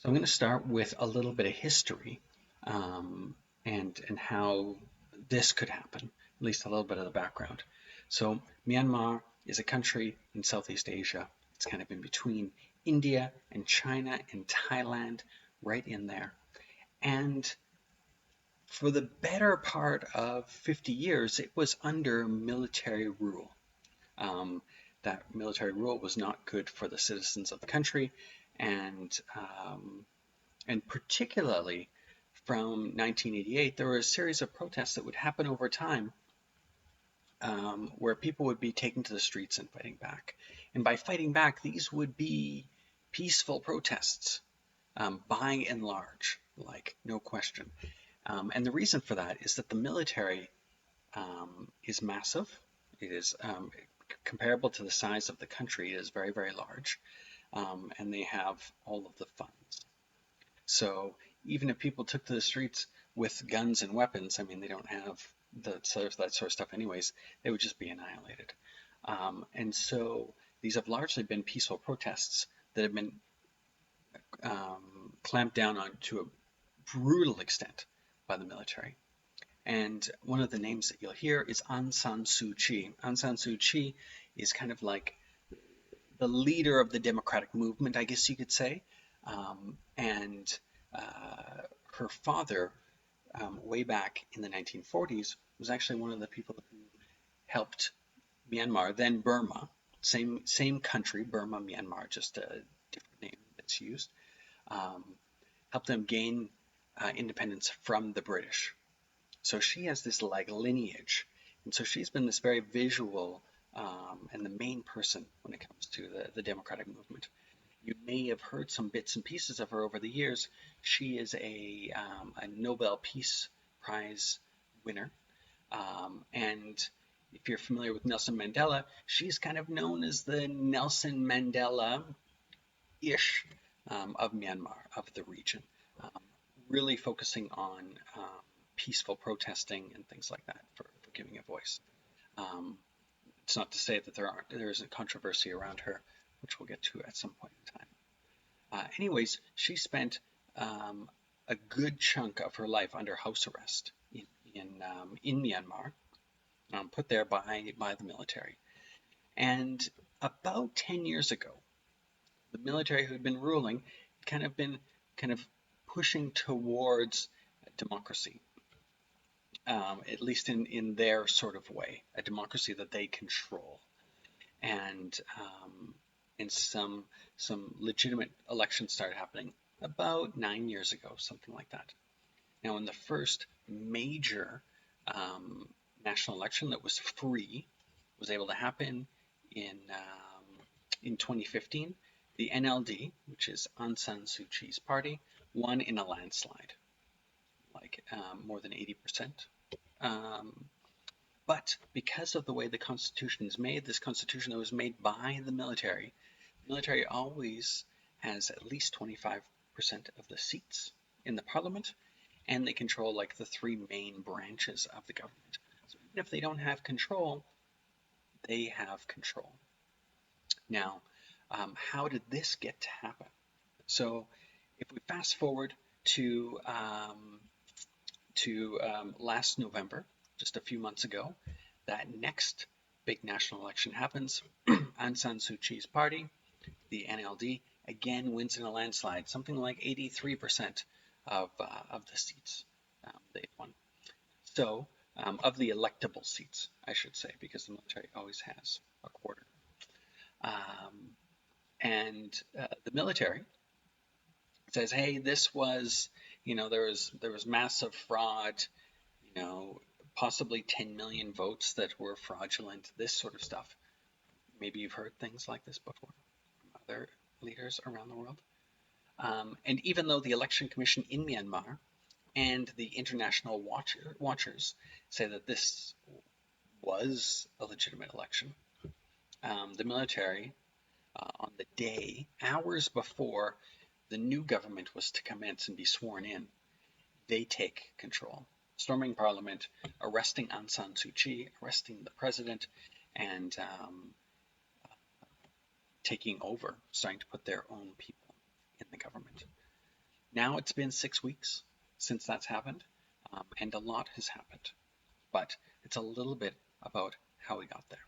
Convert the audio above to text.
So I'm going to start with a little bit of history um, and how this could happen, at least a little bit of the background. So Myanmar is a country in Southeast Asia. It's kind of in between India and China and Thailand, right in there. And for the better part of 50 years, it was under military rule. Um, that military rule was not good for the citizens of the country, and and particularly from 1988, there were a series of protests that would happen over time where people would be taken to the streets and fighting back. And by fighting back, these would be peaceful protests by and large, like no question. And the reason for that is that the military is massive. It is comparable to the size of the country. It is very, very large. And they have all of the funds. So even if people took to the streets with guns and weapons, I mean, they don't have that sort of stuff anyways, they would just be annihilated. And so these have largely been peaceful protests that have been clamped down on to a brutal extent by the military. And one of the names that you'll hear is Aung San Suu Kyi. Aung San Suu Kyi is kind of like the leader of the democratic movement, I guess you could say. And her father, way back in the 1940s, was actually one of the people who helped Myanmar, then Burma, same country, Burma, Myanmar, just a different name that's used, um, helped them gain independence from the British. So she has this like lineage, and so she's been this very visual and the main person when it comes to the democratic movement. You may have heard some bits and pieces of her over the years. She is a Nobel Peace Prize winner. And if you're familiar with Nelson Mandela, she's kind of known as the Nelson Mandela-ish of Myanmar, of the region, um, really focusing on peaceful protesting and things like that for giving a voice. Um, it's not to say that there isn't controversy around her, which we'll get to at some point in time. Anyways, she spent a good chunk of her life under house arrest in Myanmar, put there by the military. And about 10 years ago, the military who had been ruling been kind of pushing towards democracy, at least in their sort of way, a democracy that they control. And some legitimate elections started happening about 9 years ago, something like that. Now, in the first major national election that was free, was able to happen in 2015. The NLD, which is Aung San Suu Kyi's party, won in a landslide, like more than 80%. But because of the way the Constitution is made, this Constitution that was made by the military always has at least 25% of the seats in the parliament, and they control like the three main branches of the government. So even if they don't have control, they have control. Now, how did this get to happen? So if we fast forward to last November, just a few months ago, that next big national election happens. Aung San Suu Kyi's party, the NLD, again wins in a landslide, something like 83% of the seats they've won. So, of the electable seats, I should say, because the military always has a quarter. And the military says, hey, this was, there was massive fraud, possibly 10 million votes that were fraudulent, this sort of stuff. Maybe you've heard things like this before from other leaders around the world. And even though the Election Commission in Myanmar and the international watchers say that this was a legitimate election, the military, on the day, hours before the new government was to commence and be sworn in, they take control, storming parliament, arresting Aung San Suu Kyi, arresting the president, and taking over, starting to put their own people in the government. Now it's been 6 weeks since that's happened, and a lot has happened. But it's a little bit about how we got there.